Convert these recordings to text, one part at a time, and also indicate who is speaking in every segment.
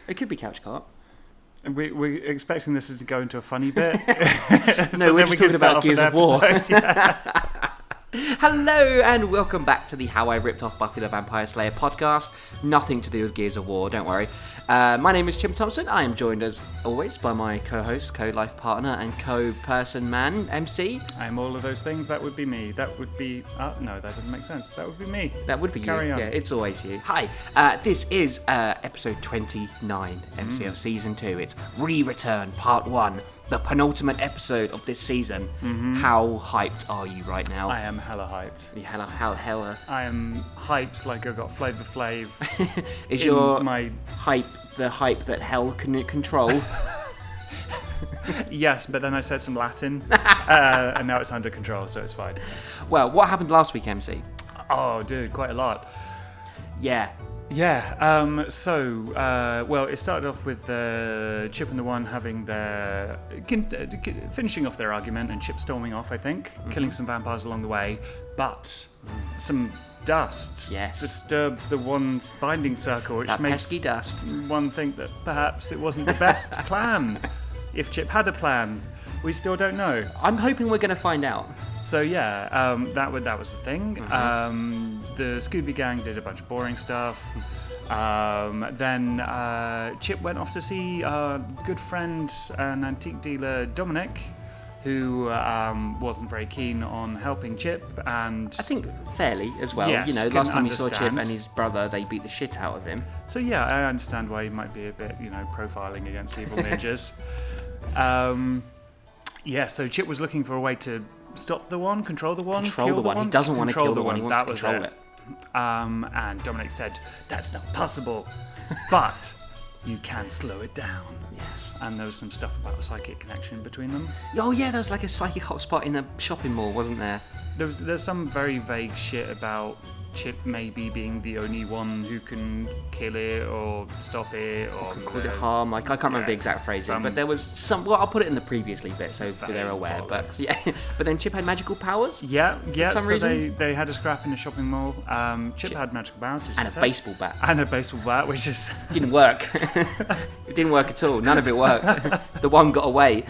Speaker 1: It could be couch co-op.
Speaker 2: We're expecting this to go into a funny bit.
Speaker 1: No, we're just talking about Gears of War. Hello and welcome back to the How I Ripped Off Buffy the Vampire Slayer podcast. Nothing to do with Gears of War, don't worry. My name is Tim Thompson. I am joined as always by my co-host, co-life partner and co-person man, MC.
Speaker 2: I am all of those things. That would be me. That would be... no, that doesn't make sense. That would be me.
Speaker 1: That would be
Speaker 2: Carry
Speaker 1: you.
Speaker 2: on.
Speaker 1: Yeah, it's always you. Hi, this is episode 29, MC of Season 2. It's Re-Return, Part 1. The penultimate episode of this season. Mm-hmm. How hyped are you right now?
Speaker 2: I am hella hyped.
Speaker 1: You hella.
Speaker 2: I am hyped like I got Flavor Flav.
Speaker 1: Is your hype the hype that hell can control?
Speaker 2: Yes, but then I said some Latin, and now it's under control, so it's fine.
Speaker 1: Well, what happened last week, MC?
Speaker 2: Oh, dude, quite a lot.
Speaker 1: Yeah.
Speaker 2: Yeah, well, it started off with Chip and the One having their... finishing off their argument and Chip storming off, I think, killing some vampires along the way, but some dust disturbed the One's binding circle, which makes
Speaker 1: pesky dust.
Speaker 2: one think that perhaps it wasn't the best plan. If Chip had a plan, we still don't know.
Speaker 1: I'm hoping we're going to find out.
Speaker 2: So yeah, that was the thing. The Scooby Gang did a bunch of boring stuff. Then Chip went off to see our good friend and antique dealer Dominic, who wasn't very keen on helping Chip, and
Speaker 1: I think fairly as well.
Speaker 2: Yes,
Speaker 1: you know, last time we saw
Speaker 2: understand.
Speaker 1: Chip and his brother, they beat the shit out of him.
Speaker 2: So yeah, I understand why he might be a bit, profiling against evil ninjas. Yeah, so Chip was looking for a way to stop the One, control the One,
Speaker 1: Control the One. He doesn't want to kill the One. He wants
Speaker 2: that
Speaker 1: to
Speaker 2: was
Speaker 1: control it.
Speaker 2: And Dominic said, "That's not possible, but you can slow it down."
Speaker 1: Yes.
Speaker 2: And there was some stuff about a psychic connection between them.
Speaker 1: Oh yeah, there was like a psychic hotspot in the shopping mall, wasn't there?
Speaker 2: There's some very vague shit about Chip maybe being the only one who can kill it or stop it or
Speaker 1: cause it harm. Like I can't remember the exact phrasing, but there was some. Well, I'll put it in the previously bit so they're aware. But yeah, but then Chip had magical powers.
Speaker 2: Yeah.
Speaker 1: For some reason.
Speaker 2: They had a scrap in the shopping mall. Chip had magical powers
Speaker 1: and a baseball bat.
Speaker 2: Which is
Speaker 1: didn't work. It didn't work at all. None of it worked. The One got away.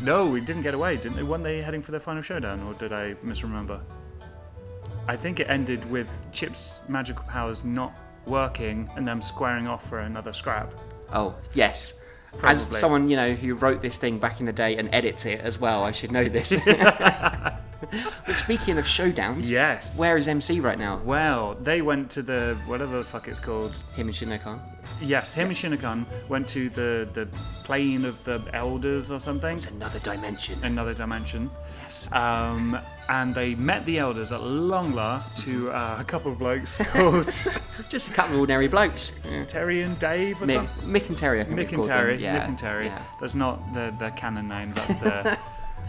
Speaker 2: No, we didn't get away, didn't they? Weren't they heading for their final showdown, or did I misremember? I think it ended with Chip's magical powers not working and them squaring off for another scrap.
Speaker 1: Oh, yes.
Speaker 2: Probably.
Speaker 1: As someone, who wrote this thing back in the day and edits it as well, I should know this. But speaking of showdowns,
Speaker 2: yes.
Speaker 1: Where is MC right now?
Speaker 2: Well, they went to the, whatever the fuck it's called.
Speaker 1: Him and Shinno-kan?
Speaker 2: Yes, him and Shinno-kan went to the plane of the elders or something.
Speaker 1: It's another dimension.
Speaker 2: Yes. And they met the elders at long last to a couple of blokes called...
Speaker 1: Just a couple of ordinary blokes. Yeah.
Speaker 2: Terry and Dave or something?
Speaker 1: Mick and Terry, I think
Speaker 2: Mick and Terry.
Speaker 1: Yeah.
Speaker 2: Mick and Terry.
Speaker 1: Yeah.
Speaker 2: That's not the canon name, that's the...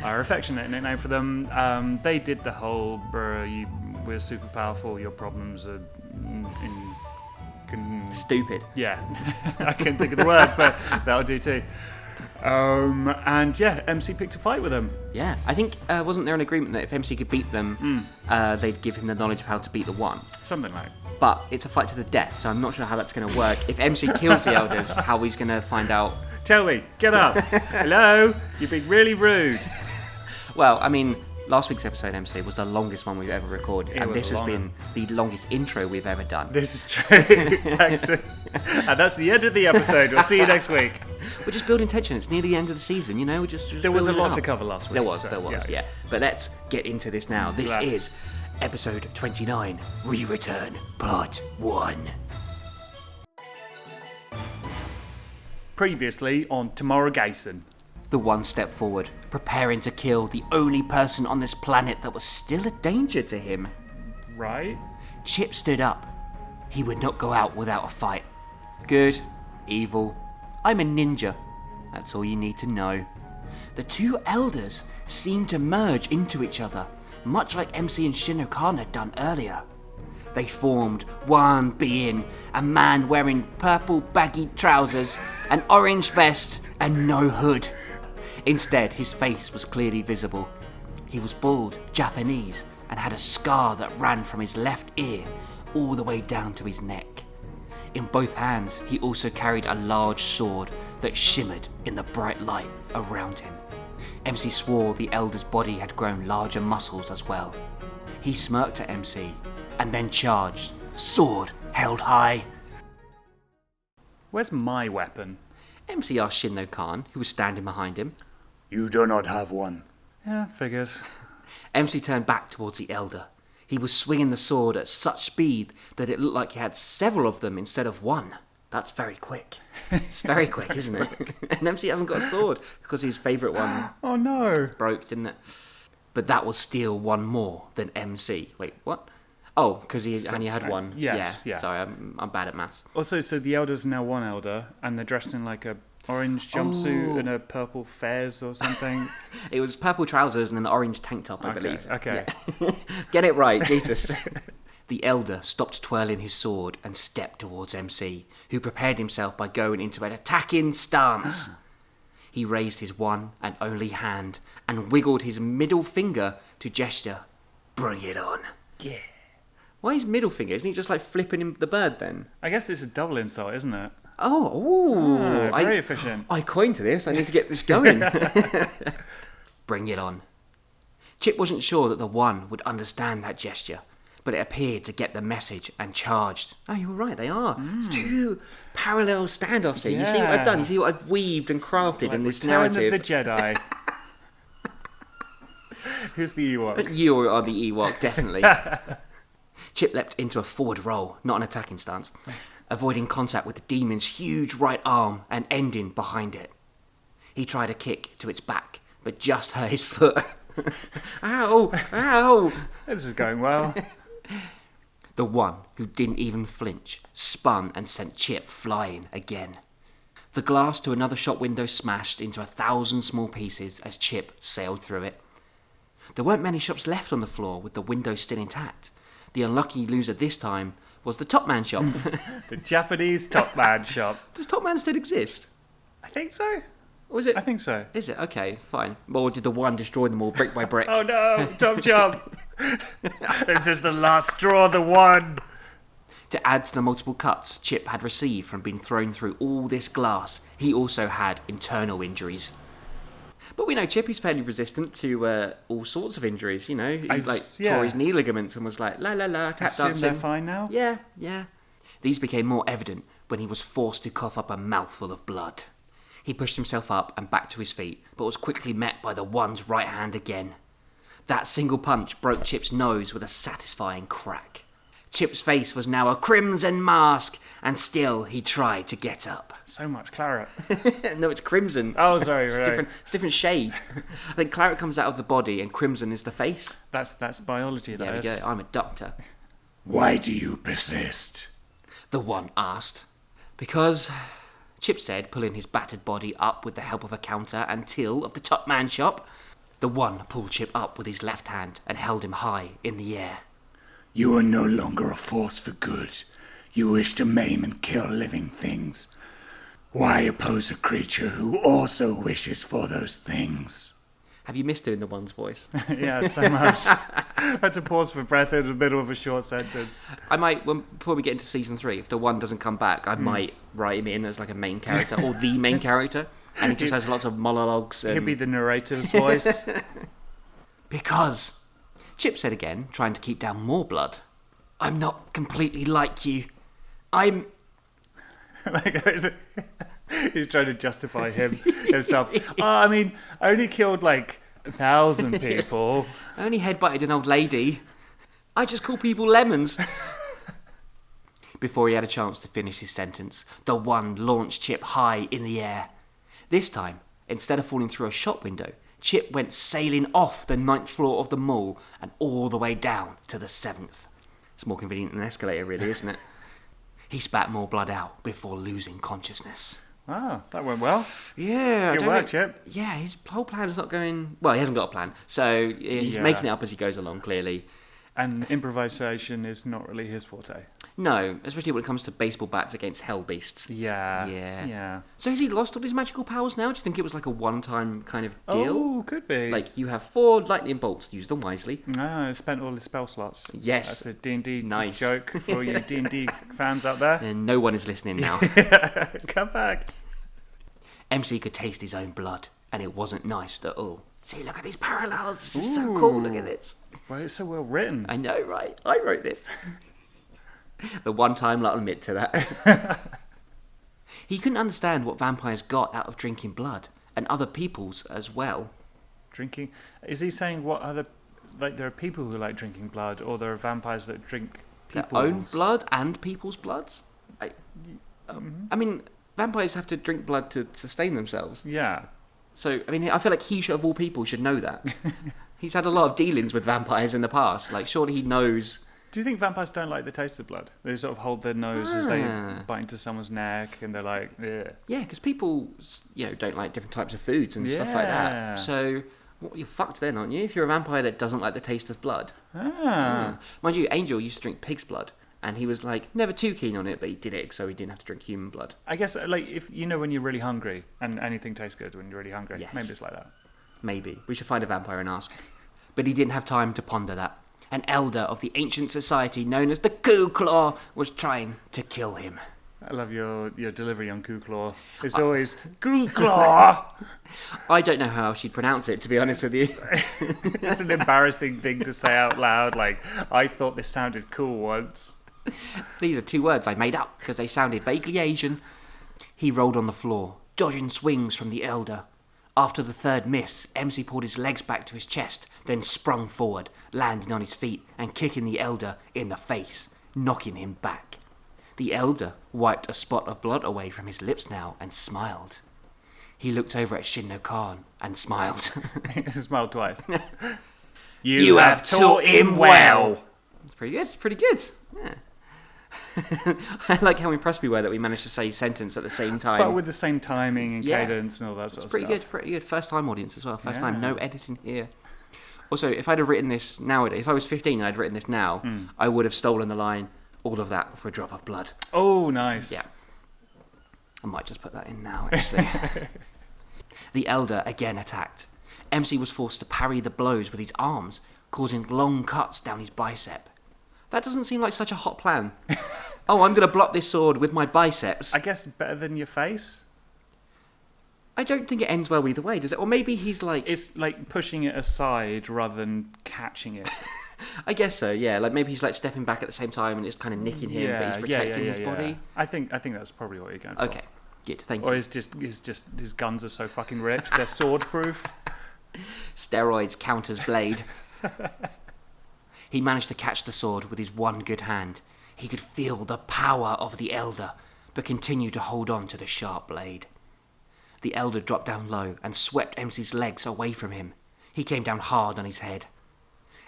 Speaker 2: Our affectionate nickname for them. They did the whole, we're super powerful, your problems are
Speaker 1: stupid.
Speaker 2: Yeah, I can't think of the word, but that'll do too. And yeah, MC picked a fight with them.
Speaker 1: Yeah, I think, wasn't there an agreement that if MC could beat them, they'd give him the knowledge of how to beat the One?
Speaker 2: Something like.
Speaker 1: But it's a fight to the death, so I'm not sure how that's going to work. If MC kills the elders, how he's going to find out...
Speaker 2: Tell me, get up. Hello, you're being really rude.
Speaker 1: Well, I mean, last week's episode, MC, was the longest one we've ever recorded, and this has been the longest intro we've ever done.
Speaker 2: This is true. And that's the end of the episode. We'll see you next week.
Speaker 1: We're just building tension. It's near the end of the season, We're just
Speaker 2: there was a lot
Speaker 1: to
Speaker 2: cover last week.
Speaker 1: There was, yeah. But let's get into this now. This is episode 29, Re-Return, Part 1.
Speaker 2: Previously on Tomorrow Gason.
Speaker 1: The One stepped forward, preparing to kill the only person on this planet that was still a danger to him.
Speaker 2: Right?
Speaker 1: Chip stood up. He would not go out without a fight. Good, evil. I'm a ninja. That's all you need to know. The two elders seemed to merge into each other, much like MC and Shinno-kan had done earlier. They formed one being, a man wearing purple baggy trousers, an orange vest, and no hood. Instead, his face was clearly visible. He was bald, Japanese, and had a scar that ran from his left ear all the way down to his neck. In both hands, he also carried a large sword that shimmered in the bright light around him. MC swore the elder's body had grown larger muscles as well. He smirked at MC and then charged, sword held high.
Speaker 2: Where's my weapon?
Speaker 1: MC asked Shinno Khan, who was standing behind him.
Speaker 3: You do not have one.
Speaker 2: Yeah, figured.
Speaker 1: MC turned back towards the elder. He was swinging the sword at such speed that it looked like he had several of them instead of one. That's very quick. It's very quick, isn't it? And MC hasn't got a sword because his favourite one
Speaker 2: Oh no.
Speaker 1: broke, didn't it? But that was still one more than MC. Wait, what? Oh, because he only had one.
Speaker 2: Yes, yeah.
Speaker 1: Sorry, I'm bad at maths.
Speaker 2: Also, so the elder's now one elder, and they're dressed in like a orange jumpsuit and a purple fez or something.
Speaker 1: It was purple trousers and an orange tank top, I believe.
Speaker 2: Okay.
Speaker 1: Yeah. Get it right, Jesus. The elder stopped twirling his sword and stepped towards MC, who prepared himself by going into an attacking stance. He raised his one and only hand and wiggled his middle finger to gesture, "Bring it on."
Speaker 2: Yeah.
Speaker 1: Why his middle finger? Isn't he just like flipping him the bird then?
Speaker 2: I guess it's a double insult, isn't it? Very efficient.
Speaker 1: I coined this. I need to get this going. Bring it on. Chip wasn't sure that the one would understand that gesture, but it appeared to get the message and charged. Oh, you were right, they are. It's two parallel standoffs here. You see what I've done? You see what I've weaved and crafted in this
Speaker 2: Return
Speaker 1: narrative?
Speaker 2: of the Jedi. Who's the Ewok?
Speaker 1: You are the Ewok, definitely. Chip leapt into a forward roll, not an attacking stance, avoiding contact with the demon's huge right arm and ending behind it. He tried a kick to its back, but just hurt his foot. Ow! Ow!
Speaker 2: This is going well.
Speaker 1: The one who didn't even flinch spun and sent Chip flying again. The glass to another shop window smashed into 1,000 small pieces as Chip sailed through it. There weren't many shops left on the floor with the windows still intact. The unlucky loser this time was the Top Man shop.
Speaker 2: The Japanese Top Man shop.
Speaker 1: Does Top Man still exist?
Speaker 2: I think so.
Speaker 1: Or is it?
Speaker 2: I think so.
Speaker 1: Is it? Okay, fine. Or did the one destroy them all brick by brick?
Speaker 2: Oh no, Top Jump. This is the last straw, the one.
Speaker 1: To add to the multiple cuts Chip had received from being thrown through all this glass, he also had internal injuries. But we know Chip is fairly resistant to all sorts of injuries, you know. He tore his knee ligaments and was like, la la la, tap
Speaker 2: Assume
Speaker 1: dancing.
Speaker 2: they're fine now?
Speaker 1: Yeah. These became more evident when he was forced to cough up a mouthful of blood. He pushed himself up and back to his feet, but was quickly met by the one's right hand again. That single punch broke Chip's nose with a satisfying crack. Chip's face was now a crimson mask, and still he tried to get up.
Speaker 2: So much claret.
Speaker 1: No, it's crimson.
Speaker 2: Oh, sorry,
Speaker 1: It's
Speaker 2: right.
Speaker 1: different shade. I think claret comes out of the body and crimson is the face.
Speaker 2: That's biology, that
Speaker 1: There we
Speaker 2: is.
Speaker 1: go, I'm a doctor.
Speaker 3: Why do you persist?
Speaker 1: The one asked. Because, Chip said, pulling his battered body up with the help of a counter and till of the Top Man shop. The one pulled Chip up with his left hand and held him high in the air.
Speaker 3: You are no longer a force for good. You wish to maim and kill living things. Why oppose a creature who also wishes for those things?
Speaker 1: Have you missed doing the one's voice?
Speaker 2: Yeah, so much. I had to pause for breath in the middle of a short sentence.
Speaker 1: I might, before we get into season 3, if the one doesn't come back, I might write him in as like a main character or the main character, and he just has lots of monologues.
Speaker 2: He'll be the narrator's voice.
Speaker 1: Because, Chip said again, trying to keep down more blood, I'm not completely like you. I'm...
Speaker 2: He's trying to justify himself. I only killed 1,000 people.
Speaker 1: I only headbutted an old lady. I just call people lemons. Before he had a chance to finish his sentence, the one launched Chip high in the air. This time, instead of falling through a shop window, Chip went sailing off the 9th floor of the mall and all the way down to the 7th. It's more convenient than an escalator, really, isn't it? He spat more blood out before losing consciousness.
Speaker 2: Wow, that went well.
Speaker 1: Yeah.
Speaker 2: Good work, Chip.
Speaker 1: Yeah, his whole plan is not going... Well, he hasn't got a plan, so he's making it up as he goes along, clearly.
Speaker 2: And improvisation is not really his forte.
Speaker 1: No, especially when it comes to baseball bats against hell beasts.
Speaker 2: Yeah.
Speaker 1: So has he lost all his magical powers now? Do you think it was like a one-time kind of deal?
Speaker 2: Oh, could be.
Speaker 1: Like, you have 4 lightning bolts, use them wisely.
Speaker 2: No, spent all his spell slots.
Speaker 1: Yes.
Speaker 2: That's a D&D
Speaker 1: Nice.
Speaker 2: joke for all you D&D fans out there.
Speaker 1: And no one is listening now.
Speaker 2: Come back.
Speaker 1: MC could taste his own blood, and it wasn't nice at all. See, look at these parallels. This is so cool. Look at this.
Speaker 2: Well, it's so well written.
Speaker 1: I know, right? I wrote this. The one time I'll admit to that. He couldn't understand what vampires got out of drinking blood, and other people's as well.
Speaker 2: Drinking? Is he saying what other... Like, there are people who like drinking blood, or there are vampires that drink people's...
Speaker 1: Their own blood and people's bloods? I mean, vampires have to drink blood to sustain themselves.
Speaker 2: Yeah.
Speaker 1: So, I mean, I feel like he, of all people, should know that. He's had a lot of dealings with vampires in the past. Like, surely he knows...
Speaker 2: Do you think vampires don't like the taste of blood? They sort of hold their nose as they
Speaker 1: Ah.
Speaker 2: bite into someone's neck, and they're like, yeah.
Speaker 1: Yeah, because people, don't like different types of foods and stuff like
Speaker 2: Yeah.
Speaker 1: that. So, you're fucked then, aren't you? If you're a vampire that doesn't like the taste of blood.
Speaker 2: Ah.
Speaker 1: Mind you, Angel used to drink pig's blood, and he was, like, never too keen on it, but he did it so he didn't have to drink human blood.
Speaker 2: I guess, like, if you know when you're really hungry, and anything tastes good when you're really hungry,
Speaker 1: Yes.
Speaker 2: maybe it's like that.
Speaker 1: Maybe. We should find a vampire and ask. But he didn't have time to ponder that. An elder of the ancient society known as the Kou-Klaw was trying to kill him.
Speaker 2: I love your delivery on Kou-Klaw. It's always, Kou-Klaw!
Speaker 1: I don't know how else you'd pronounce it, to be honest with you.
Speaker 2: It's an embarrassing thing to say out loud, like, I thought this sounded cool once.
Speaker 1: These are 2 words I made up because they sounded vaguely Asian. He rolled on the floor, dodging swings from the elder. After the 3rd miss, MC pulled his legs back to his chest, then sprung forward, landing on his feet and kicking the elder in the face, knocking him back. The elder wiped a spot of blood away from his lips now and smiled. He looked over at Shinno Khan and smiled.
Speaker 2: He smiled twice.
Speaker 1: You have taught him well. That's pretty good. It's pretty good. Yeah. I like how impressed we were that we managed to say sentence at the same time.
Speaker 2: But with the same timing and
Speaker 1: Yeah.
Speaker 2: cadence and all that sort of
Speaker 1: Pretty
Speaker 2: stuff.
Speaker 1: good, pretty good. First time audience as well. First time,
Speaker 2: Yeah.
Speaker 1: no editing here. Also, if I'd have written this nowadays, if I was 15 and I'd written this now, I would have stolen the line, all of that for a drop of blood.
Speaker 2: Oh, nice.
Speaker 1: Yeah. I might just put that in now, actually. The elder again attacked. MC was forced to parry the blows with his arms, causing long cuts down his bicep. That doesn't seem like such a hot plan. Oh, I'm going to block this sword with my biceps.
Speaker 2: I guess better than your face.
Speaker 1: I don't think it ends well either way, does it? Or maybe he's like...
Speaker 2: It's like pushing it aside rather than catching it.
Speaker 1: I guess so, yeah. Like maybe he's like stepping back at the same time and it's kind of nicking him, but he's protecting his body.
Speaker 2: I think that's probably what you're going for.
Speaker 1: Okay, good, thank
Speaker 2: Or
Speaker 1: you.
Speaker 2: his guns are so fucking ripped, they're sword proof.
Speaker 1: Steroids count as blade. He managed to catch the sword with his one good hand. He could feel the power of the elder, but continued to hold on to the sharp blade. The elder dropped down low and swept MC's legs away from him. He came down hard on his head.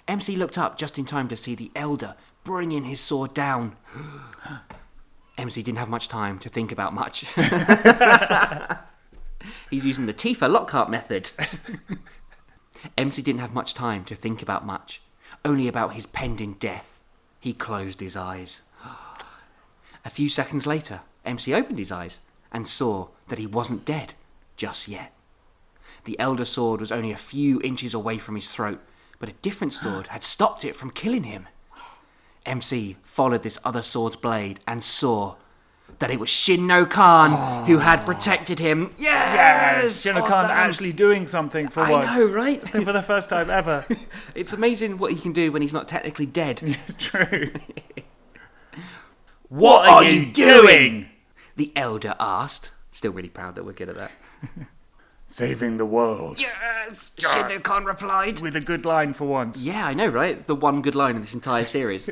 Speaker 1: MC looked up just in time to see the elder bringing his sword down. MC didn't have much time to think about much. He's using the Tifa Lockhart method. MC didn't have much time to think about much, only about his pending death. He closed his eyes. A few seconds later, MC opened his eyes and saw that he wasn't dead just yet. The elder sword was only a few inches away from his throat, but a different sword had stopped it from killing him. MC followed this other sword's blade and saw that it was Shinno Khan who had protected him. Yes!
Speaker 2: Shinno Khan
Speaker 1: Awesome!
Speaker 2: actually doing something for
Speaker 1: I
Speaker 2: once.
Speaker 1: know, right?
Speaker 2: For the first time ever.
Speaker 1: It's amazing what he can do when he's not technically dead.
Speaker 2: It's true.
Speaker 1: What are you doing? The elder asked. Still really proud that we're good at that.
Speaker 3: Saving the world.
Speaker 1: Yes! Shinno Khan replied.
Speaker 2: With a good line for once.
Speaker 1: Yeah, I know, right? The one good line in this entire series.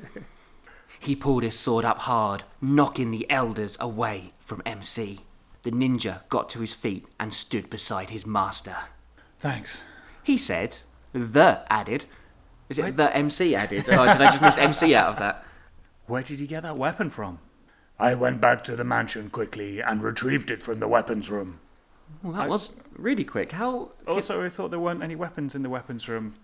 Speaker 1: He pulled his sword up hard, knocking the elders away from MC. The ninja got to his feet and stood beside his master.
Speaker 2: Thanks.
Speaker 1: He said, the added. Is it the MC added? Oh, did I just miss MC out of that?
Speaker 2: Where did you get that weapon from?
Speaker 3: I went back to the mansion quickly and retrieved it from the weapons room.
Speaker 1: Well, that was really quick. How...
Speaker 2: Also, I thought there weren't any weapons in the weapons room.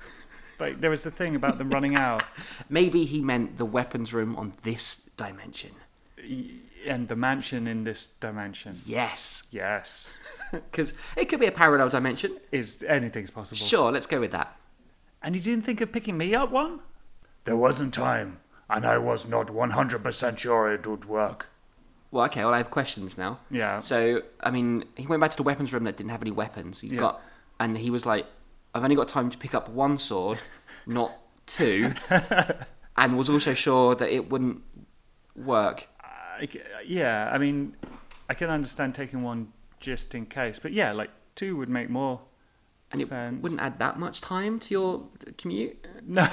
Speaker 2: Like, there was the thing about them running out.
Speaker 1: Maybe he meant the weapons room on this dimension.
Speaker 2: And the mansion in this dimension.
Speaker 1: Yes.
Speaker 2: Yes.
Speaker 1: Because it could be a parallel dimension.
Speaker 2: Anything's possible.
Speaker 1: Sure, let's go with that.
Speaker 2: And you didn't think of picking me up one?
Speaker 3: There wasn't time, and I was not 100% sure it would work.
Speaker 1: Well, okay, well, I have questions now.
Speaker 2: Yeah.
Speaker 1: So, I mean, he went back to the weapons room that didn't have any weapons. And he was like, I've only got time to pick up one sword, not two. And was also sure that it wouldn't work.
Speaker 2: Yeah, I mean, I can understand taking one just in case. But yeah, like two would make more sense.
Speaker 1: And it wouldn't add that much time to your commute?
Speaker 2: No.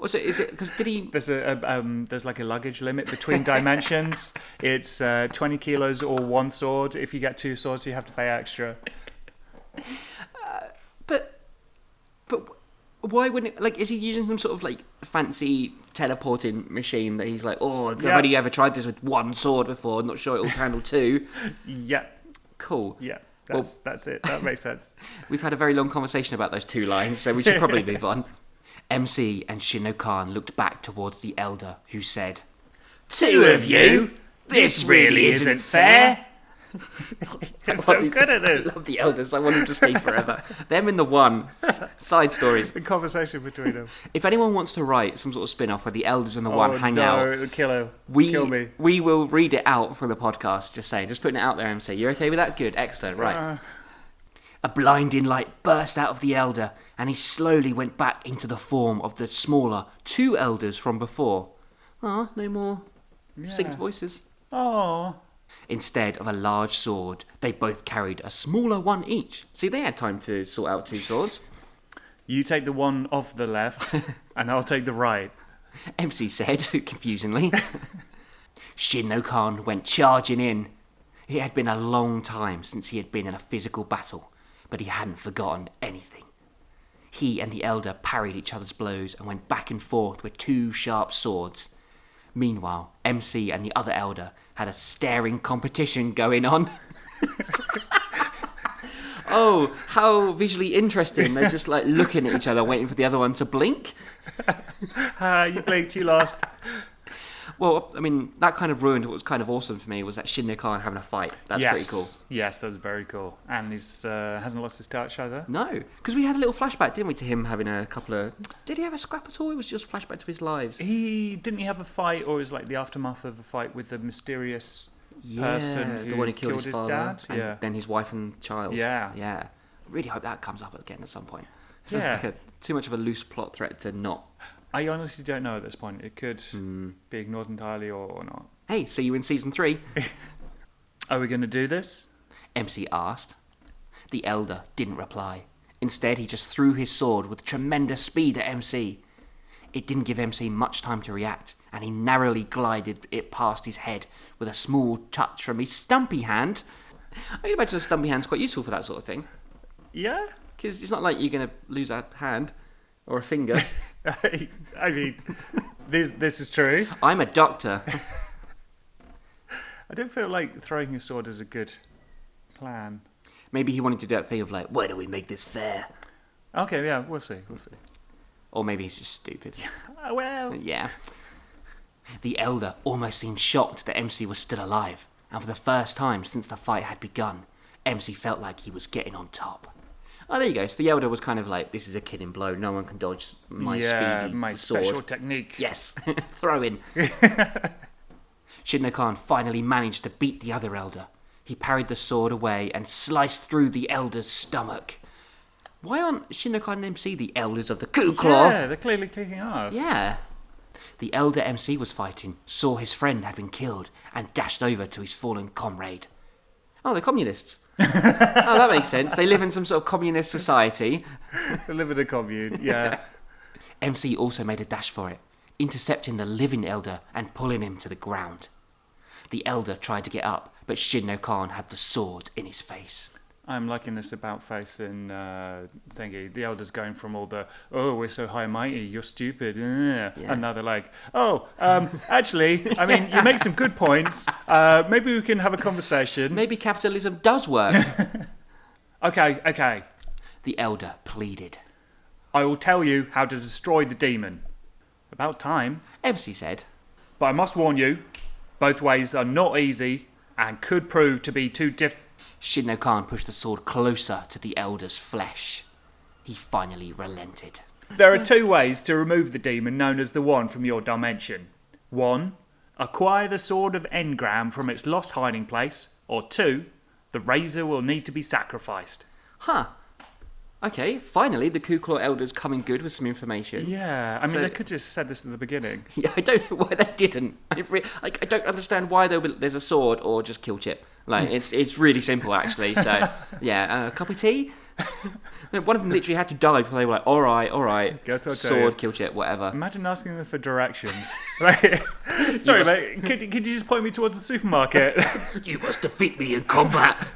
Speaker 1: Also, is it, because did he...
Speaker 2: There's like a luggage limit between dimensions. It's 20 kilos or one sword. If you get two swords, you have to pay extra. But
Speaker 1: why wouldn't it, like, is he using some sort of like fancy teleporting machine that he's like, oh, I've only ever tried this with one sword before, I'm not sure it'll handle two?
Speaker 2: Yeah.
Speaker 1: Cool.
Speaker 2: Yeah, that's it. That makes sense.
Speaker 1: We've had a very long conversation about those two lines, so we should probably move on. MC and Shinno-kan looked back towards the elder, who said,
Speaker 3: Two of you? This really isn't fair.
Speaker 2: I'm so good at this.
Speaker 1: I love the elders. I want them to stay forever. Them in the one. Side stories.
Speaker 2: The conversation between them.
Speaker 1: If anyone wants to write some sort of spin-off where the elders and the one hang out,
Speaker 2: it would kill me.
Speaker 1: We will read it out for the podcast. Just saying, just putting it out there. MC, you're okay with that? Good, excellent, right. A blinding light burst out of the elder, and he slowly went back into the form of the smaller two elders from before. No more synced voices.
Speaker 2: Oh.
Speaker 1: Instead of a large sword, they both carried a smaller one each. See, they had time to sort out two swords.
Speaker 2: You take the one off the left, and I'll take the right.
Speaker 1: MC said, confusingly. Shinno-kan went charging in. It had been a long time since he had been in a physical battle, but he hadn't forgotten anything. He and the elder parried each other's blows and went back and forth with two sharp swords. Meanwhile, MC and the other elder had a staring competition going on. Oh, how visually interesting. They're just like looking at each other, waiting for the other one to blink.
Speaker 2: You blinked, you lost.
Speaker 1: Well, I mean, that kind of ruined what was kind of awesome for me, was that Shinno-kan having a fight. That's pretty cool.
Speaker 2: Yes, that's very cool. And he hasn't lost his touch either.
Speaker 1: No, because we had a little flashback, didn't we, to him having a couple of... Did he have a scrap at all? It was just a flashback to his lives.
Speaker 2: Didn't he have a fight, or is like the aftermath of a fight with the mysterious person who
Speaker 1: the one who killed his father,
Speaker 2: dad?
Speaker 1: And then his wife and child.
Speaker 2: Yeah.
Speaker 1: Yeah. Really hope that comes up again at some point.
Speaker 2: Yeah.
Speaker 1: Feels like too much of a loose plot thread to not...
Speaker 2: I honestly don't know at this point. It could be ignored entirely or not.
Speaker 1: Hey, see you in season 3.
Speaker 2: Are we going to do this?
Speaker 1: MC asked. The elder didn't reply. Instead, he just threw his sword with tremendous speed at MC. It didn't give MC much time to react, and he narrowly glided it past his head with a small touch from his stumpy hand. I can imagine a stumpy hand's quite useful for that sort of thing.
Speaker 2: Yeah?
Speaker 1: Because it's not like you're going to lose a hand or a finger.
Speaker 2: I mean, this is true.
Speaker 1: I'm a doctor.
Speaker 2: I don't feel like throwing a sword is a good plan.
Speaker 1: Maybe he wanted to do that thing of like, why don't we make this fair?
Speaker 2: Okay, yeah, we'll see.
Speaker 1: Or maybe he's just stupid.
Speaker 2: Well.
Speaker 1: Yeah. The elder almost seemed shocked that MC was still alive, and for the first time since the fight had begun, MC felt like he was getting on top. Oh, there you go. So the elder was kind of like, this is a killing blow. No one can dodge my speedy
Speaker 2: my
Speaker 1: sword.
Speaker 2: special technique.
Speaker 1: Yes. Throw in. Shinno-kan finally managed to beat the other elder. He parried the sword away and sliced through the elder's stomach. Why aren't Shinno-kan and MC the elders of the Kou-Klaw?
Speaker 2: Yeah, they're clearly kicking ass.
Speaker 1: Yeah. The elder MC was fighting, saw his friend had been killed, and dashed over to his fallen comrade. Oh, they're communists. Oh, that makes sense. They live in some sort of communist society.
Speaker 2: They live in a commune, yeah.
Speaker 1: MC also made a dash for it, intercepting the living elder and pulling him to the ground. The elder tried to get up, but Shinno-kan had the sword in his face.
Speaker 2: I'm liking this about face in thingy. The elder's going from all the, oh, we're so high and mighty, you're stupid, and now they're like, actually, I mean, you make some good points. Maybe we can have a conversation.
Speaker 1: Maybe capitalism does work.
Speaker 2: Okay.
Speaker 1: The elder pleaded.
Speaker 2: I will tell you how to destroy the demon. About time.
Speaker 1: MC said.
Speaker 2: But I must warn you, both ways are not easy and could prove to be too
Speaker 1: Shinno Khan pushed the sword closer to the elder's flesh. He finally relented.
Speaker 2: There are 2 ways to remove the demon known as the One from your dimension. 1. Acquire the Sword of Engram from its lost hiding place. Or 2. The razor will need to be sacrificed.
Speaker 1: Huh. Okay, finally the Kou-Klaw elders coming good with some information.
Speaker 2: Yeah, I mean, they could just said this at the beginning.
Speaker 1: Yeah, I don't know why they didn't. I don't understand why there's a sword or just kill Chip. Like, it's really simple, actually. So, yeah, a cup of tea? One of them literally had to die before they were like, all right,
Speaker 2: Guess I'll tell
Speaker 1: sword,
Speaker 2: you.
Speaker 1: kill Chip, whatever.
Speaker 2: Imagine asking them for directions. Sorry, mate, could you just point me towards the supermarket?
Speaker 1: You must defeat me in combat.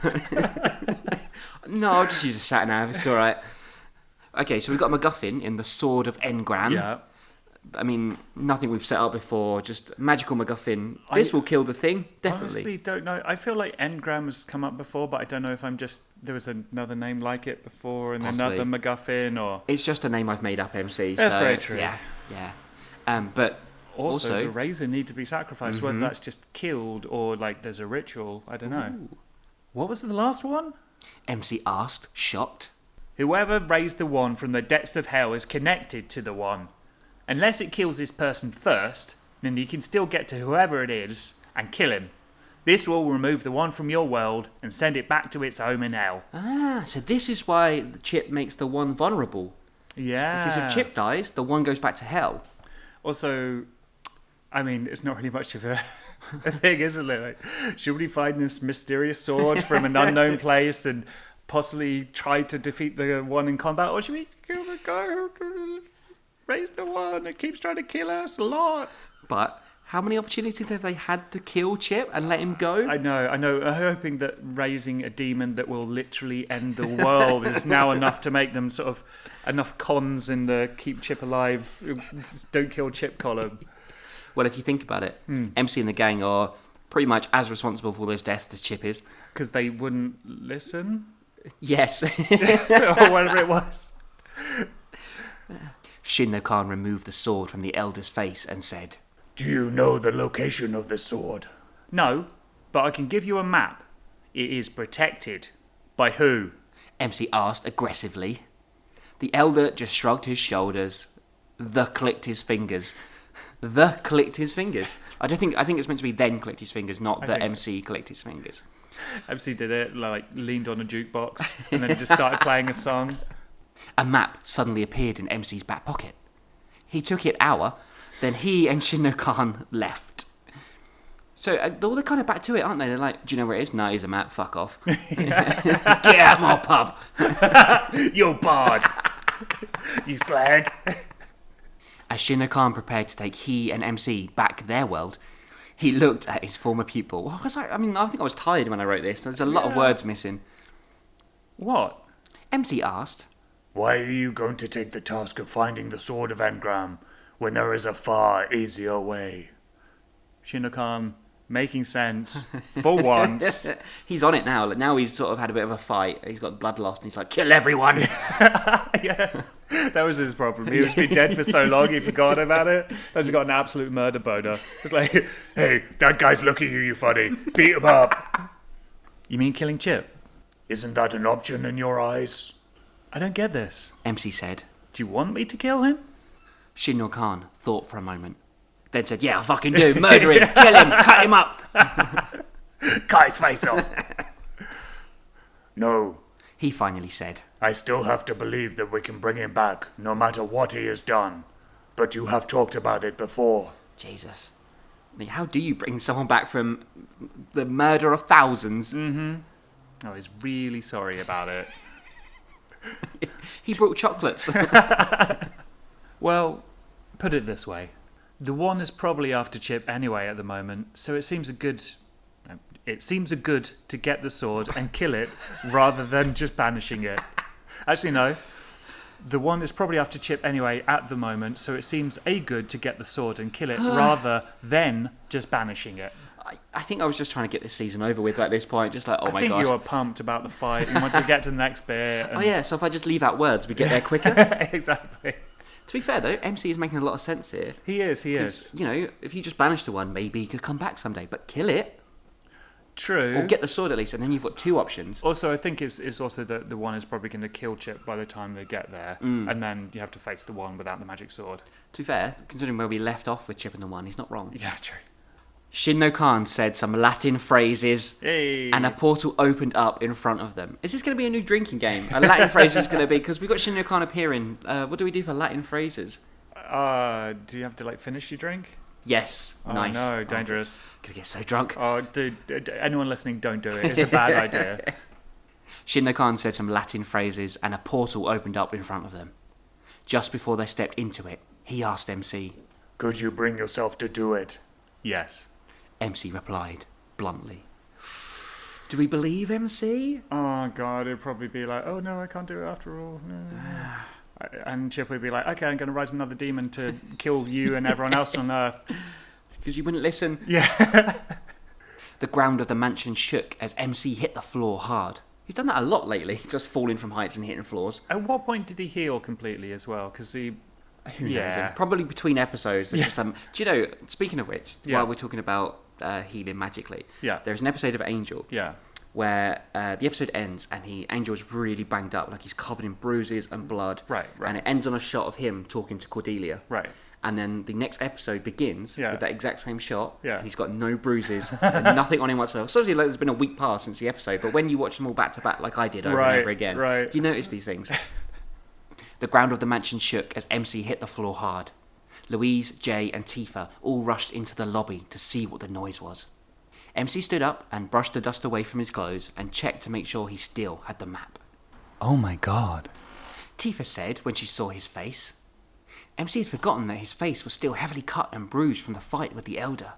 Speaker 1: No, I'll just use a sat-nav, it's all right. Okay, so we've got a MacGuffin in the Sword of Engram.
Speaker 2: Yeah.
Speaker 1: I mean, nothing we've set up before, just magical MacGuffin. This will kill the thing, definitely.
Speaker 2: Honestly, don't know. I feel like Engram has come up before, but I don't know if there was another name like it before and
Speaker 1: Possibly.
Speaker 2: another MacGuffin or...
Speaker 1: It's just a name I've made up, MC.
Speaker 2: That's
Speaker 1: so,
Speaker 2: very true.
Speaker 1: Yeah. But
Speaker 2: Also, the razor need to be sacrificed, whether that's just killed or like there's a ritual. I don't know. What was the last one?
Speaker 1: MC asked, shocked.
Speaker 2: Whoever raised the One from the depths of hell is connected to the One. Unless it kills this person first, then you can still get to whoever it is and kill him. This will remove the One from your world and send it back to its home in hell.
Speaker 1: Ah, so this is why the Chip makes the One vulnerable.
Speaker 2: Yeah.
Speaker 1: Because if Chip dies, the One goes back to hell.
Speaker 2: Also, I mean, it's not really much of a thing, isn't it? Like, should we find this mysterious sword from an unknown place and possibly try to defeat the One in combat? Or should we kill the guy who raised the One that keeps trying to kill us a lot?
Speaker 1: But how many opportunities have they had to kill Chip and let him go?
Speaker 2: I know. I'm hoping that raising a demon that will literally end the world is now enough to make them sort of enough cons in the keep Chip alive, don't kill Chip column.
Speaker 1: Well, if you think about it, MC and the gang are pretty much as responsible for all those deaths as Chip is.
Speaker 2: Because they wouldn't listen?
Speaker 1: Yes.
Speaker 2: Or whatever it was.
Speaker 1: Shinno Khan removed the sword from the elder's face and said,
Speaker 3: Do you know the location of the sword?
Speaker 2: No, but I can give you a map. It is protected. By who?
Speaker 1: MC asked aggressively. The elder just shrugged his shoulders. Clicked his fingers. Clicked his fingers. I think it's meant to be then clicked his fingers, not the MC clicked his fingers.
Speaker 2: MC did it, like leaned on a jukebox and then just started playing a song.
Speaker 1: A map suddenly appeared in MC's back pocket. He took it then he and Shinno Khan left. So they're kind of back to it, aren't they? They're like, do you know where it is? No, here's a map, fuck off. Get out of my pub.
Speaker 2: You're barred. You slag.
Speaker 1: As Shinno Khan prepared to take he and MC back their world, he looked at his former pupil. What was I think I was tired when I wrote this. There's a lot of words missing.
Speaker 2: What?
Speaker 1: MC asked.
Speaker 3: Why are you going to take the task of finding the Sword of Engram when there is a far easier way?
Speaker 2: Shinno Khan making sense for once.
Speaker 1: He's on it now. Now he's sort of had a bit of a fight. He's got blood lost and he's like, kill everyone.
Speaker 2: Yeah, that was his problem. He was been dead for so long he forgot about it. He's got an absolute murder boner. It's like,
Speaker 3: Hey, that guy's looking at you funny. Beat him up.
Speaker 2: you mean killing Chip?
Speaker 3: Isn't that an option in your eyes?
Speaker 2: I don't get this.
Speaker 1: MC said.
Speaker 2: Do you want me to kill him?
Speaker 1: Shinno Khan thought for a moment. Then said, yeah, I fucking do. Murder him. Kill him. Cut him up.
Speaker 3: Cut his face off. No,
Speaker 1: He finally said.
Speaker 3: I still have to believe that we can bring him back, no matter what he has done. But you have talked about it before.
Speaker 1: Jesus. I mean, how do you bring someone back from the murder of thousands?
Speaker 2: Oh, he's really sorry about it.
Speaker 1: He brought chocolates.
Speaker 2: Well, put it this way. The One is probably after Chip anyway at the moment, so it seems a good to get the sword and kill it rather than just banishing it. Actually, no. The One is probably after Chip anyway at the moment, so it seems good to get the sword and kill it rather than just banishing it.
Speaker 1: I think I was just trying to get this season over with at this point. Just like, oh my
Speaker 2: I think
Speaker 1: god.
Speaker 2: you were pumped about the fight. You wanted to get to the next bit.
Speaker 1: Oh yeah, so if I just leave out words, we get there quicker.
Speaker 2: Exactly.
Speaker 1: To be fair, though, MC is making a lot of sense here.
Speaker 2: He is.
Speaker 1: 'Cause, you know, if you just banish the one, maybe he could come back someday. But kill it.
Speaker 2: True.
Speaker 1: Or get the sword at least, and then you've got two options.
Speaker 2: Also, I think it's also the one is probably going to kill Chip by the time they get there. And then you have to face the one without the magic sword.
Speaker 1: To be fair, considering where we left off with Chip and the one, he's not wrong.
Speaker 2: Yeah, true.
Speaker 1: Shin no Khan said some Latin phrases,
Speaker 2: Hey.
Speaker 1: and a portal opened up in front of them. Is this going to be a new drinking game? A Latin phrase is going to be, because we've got Shin no Khan appearing. What do we do for Latin phrases?
Speaker 2: Do you have to, like, finish your drink?
Speaker 1: Yes.
Speaker 2: Oh,
Speaker 1: Nice.
Speaker 2: no, dangerous.
Speaker 1: Gonna get so drunk.
Speaker 2: Oh, dude, anyone listening, don't do it. It's a bad idea.
Speaker 1: Shin no Khan said some Latin phrases, and a portal opened up in front of them. Just before they stepped into it, he asked MC.
Speaker 3: Could you bring yourself to do it?
Speaker 2: Yes.
Speaker 1: MC replied, bluntly. Do we believe MC?
Speaker 2: Oh, God, it'd probably be like, oh, no, I can't do it after all. No. And Chip would be like, okay, I'm going to rise another demon to kill you and everyone else on Earth.
Speaker 1: Because you wouldn't listen.
Speaker 2: Yeah.
Speaker 1: The ground of the mansion shook as MC hit the floor hard. He's done that a lot lately, just falling from heights and hitting floors.
Speaker 2: At what point did he heal completely as well? Because he...
Speaker 1: Who knows?
Speaker 2: Yeah.
Speaker 1: Probably between episodes. There's just do you know, speaking of which,
Speaker 2: Yeah.
Speaker 1: while we're talking about healing magically,
Speaker 2: Yeah.
Speaker 1: there's an episode of Angel
Speaker 2: Yeah.
Speaker 1: where the episode ends and Angel's really banged up, like he's covered in bruises and blood.
Speaker 2: Right.
Speaker 1: And it ends on a shot of him talking to Cordelia.
Speaker 2: Right.
Speaker 1: And then the next episode begins
Speaker 2: Yeah.
Speaker 1: with that exact same shot.
Speaker 2: Yeah.
Speaker 1: And he's got no bruises, and nothing on him whatsoever. So obviously, like, there's been a week past since the episode, but when you watch them all back to back, like I did over and over again, you notice these things. The ground of the mansion shook as MC hit the floor hard. Louise, Jay, and Tifa all rushed into the lobby to see what the noise was. MC stood up and brushed the dust away from his clothes and checked to make sure he still had the map.
Speaker 2: Oh, my God.
Speaker 1: Tifa said when she saw his face. MC had forgotten that his face was still heavily cut and bruised from the fight with the Elder.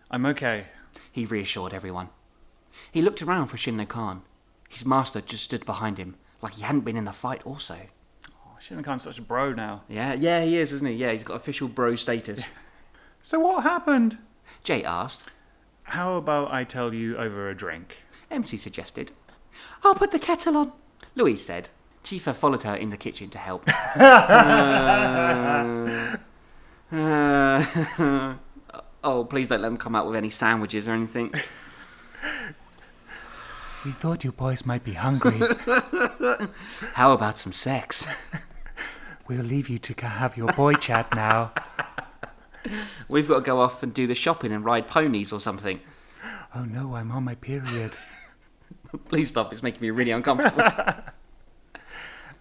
Speaker 2: I'm okay.
Speaker 1: He reassured everyone. He looked around for Shin no Khan. His master just stood behind him, like he hadn't been in the fight also.
Speaker 2: Shin Khan's such a bro now.
Speaker 1: Yeah, he is, isn't he? Yeah, he's got official bro status.
Speaker 2: So what happened?
Speaker 1: Jay asked.
Speaker 2: How about I tell you over a drink?
Speaker 1: MC suggested. I'll put the kettle on, Louise said. Tifa followed her in the kitchen to help. Oh, please don't let them come out with any sandwiches or anything.
Speaker 2: We thought you boys might be hungry.
Speaker 1: How about some sex?
Speaker 2: We'll leave you to have your boy chat now.
Speaker 1: We've got to go off and do the shopping and ride ponies or something.
Speaker 2: Oh no, I'm on my period.
Speaker 1: Please stop, it's making me really uncomfortable.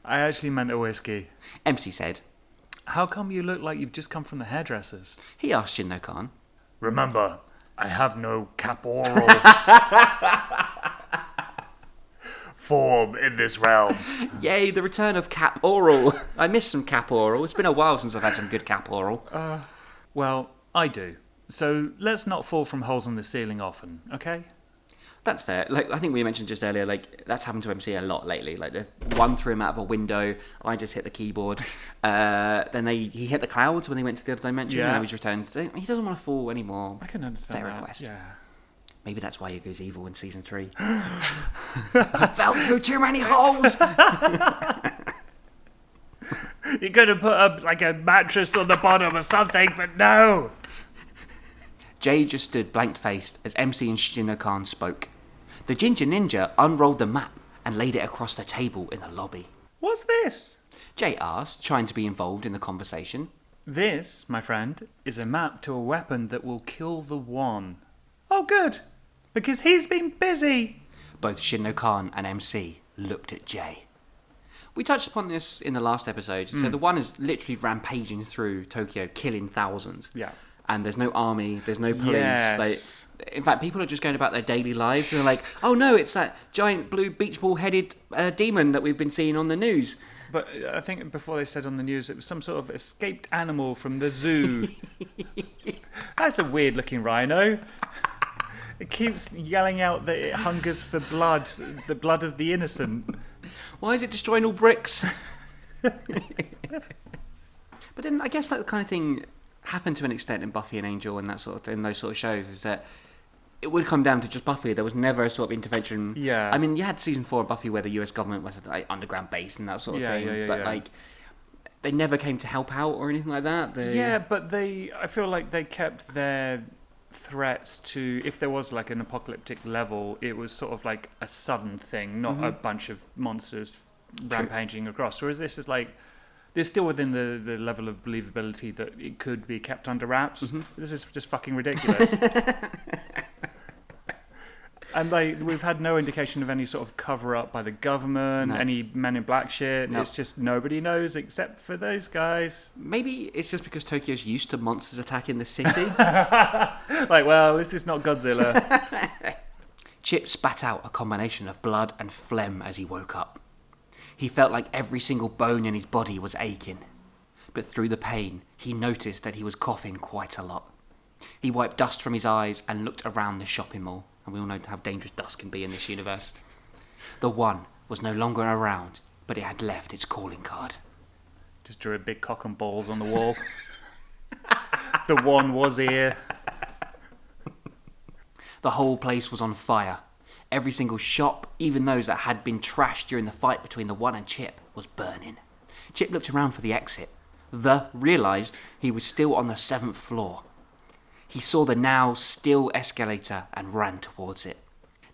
Speaker 2: I actually meant a whiskey.
Speaker 1: MC said.
Speaker 2: How come you look like you've just come from the hairdressers?
Speaker 1: He asked Shin no Khan.
Speaker 3: Remember, I have no caporal form in this realm.
Speaker 1: Yay, the return of Cap Oral. I miss some Cap Oral. It's been a while since I've had some good Cap Oral.
Speaker 2: Well, I do. So let's not fall from holes in the ceiling often, okay?
Speaker 1: That's fair. Like I think we mentioned just earlier, like that's happened to MC a lot lately. Like the one threw him out of a window. I just hit the keyboard. Then he hit the clouds when they went to the other dimension.
Speaker 2: Yeah.
Speaker 1: And now he's returned. He doesn't want to fall anymore.
Speaker 2: I can understand
Speaker 1: Fair
Speaker 2: that.
Speaker 1: request.
Speaker 2: Yeah.
Speaker 1: Maybe that's why he goes evil in season 3. I fell through too many holes.
Speaker 2: You could have put a mattress on the bottom or something, but no.
Speaker 1: Jay just stood blank-faced as MC and Shin no Khan spoke. The Ginger Ninja unrolled the map and laid it across the table in the lobby.
Speaker 2: What's this?
Speaker 1: Jay asked, trying to be involved in the conversation.
Speaker 2: This, my friend, is a map to a weapon that will kill the One. Oh, good. Because he's been busy.
Speaker 1: Both Shin no Khan and MC looked at Jay. We touched upon this in the last episode. So the One is literally rampaging through Tokyo, killing thousands.
Speaker 2: Yeah.
Speaker 1: And there's no army, there's no police.
Speaker 2: Yes.
Speaker 1: In fact, people are just going about their daily lives. They're like, oh no, it's that giant blue beach ball-headed demon that we've been seeing on the news.
Speaker 2: But I think before they said on the news, it was some sort of escaped animal from the zoo. That's a weird-looking rhino. It keeps yelling out that it hungers for blood, the blood of the innocent.
Speaker 1: Why is it destroying all bricks? But then I guess that kind of thing happened to an extent in Buffy and Angel and that sort of thing, those sort of shows, is that it would come down to just Buffy. There was never a sort of intervention.
Speaker 2: Yeah.
Speaker 1: I mean, you had season 4 of Buffy where the US government was at like underground base and that sort of thing. But like, they never came to help out or anything like that.
Speaker 2: Yeah, but I feel like they kept their threats to, if there was like an apocalyptic level, it was sort of like a sudden thing, not a bunch of monsters rampaging across. Whereas this is like, they're still within the level of believability that it could be kept under wraps. This is just fucking ridiculous. And like, we've had no indication of any sort of cover up by the government, any Men in Black shit. No. It's just nobody knows except for those guys.
Speaker 1: Maybe it's just because Tokyo's used to monsters attacking the city.
Speaker 2: Like, well, this is not Godzilla.
Speaker 1: Chip spat out a combination of blood and phlegm as he woke up. He felt like every single bone in his body was aching. But through the pain, he noticed that he was coughing quite a lot. He wiped dust from his eyes and looked around the shopping mall. And we all know how dangerous dust can be in this universe. The One was no longer around, but it had left its calling card.
Speaker 2: Just drew a big cock and balls on the wall. The One was here.
Speaker 1: The whole place was on fire. Every single shop, even those that had been trashed during the fight between the One and Chip, was burning. Chip looked around for the exit. Realised he was still on the 7th floor. He saw the now still escalator and ran towards it.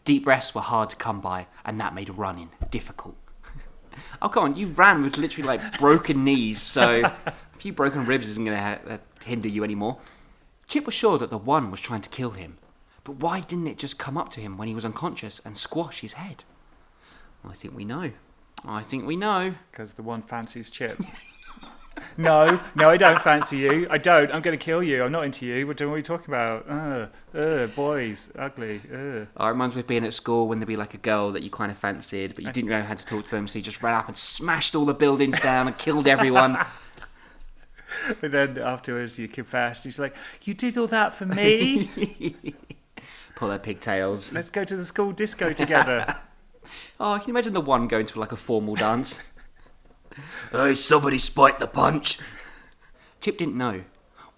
Speaker 1: Deep breaths were hard to come by, and that made running difficult. Oh, come on, you ran with literally like broken knees, so a few broken ribs isn't going to hinder you anymore. Chip was sure that the One was trying to kill him, but why didn't it just come up to him when he was unconscious and squash his head? I think we know.
Speaker 2: Because the One fancies Chip. No, I don't fancy you. I don't. I'm going to kill you. I'm not into you. What are you talking about? Boys, ugly.
Speaker 1: It reminds me of being at school when there'd be like a girl that you kind of fancied, but you didn't know how to talk to them, so you just ran up and smashed all the buildings down and killed everyone.
Speaker 2: But then afterwards you confessed. She's like, you did all that for me?
Speaker 1: Pull her pigtails.
Speaker 2: Let's go to the school disco together.
Speaker 1: Oh, can you imagine the One going to like a formal dance? Hey, somebody spiked the punch. Chip didn't know.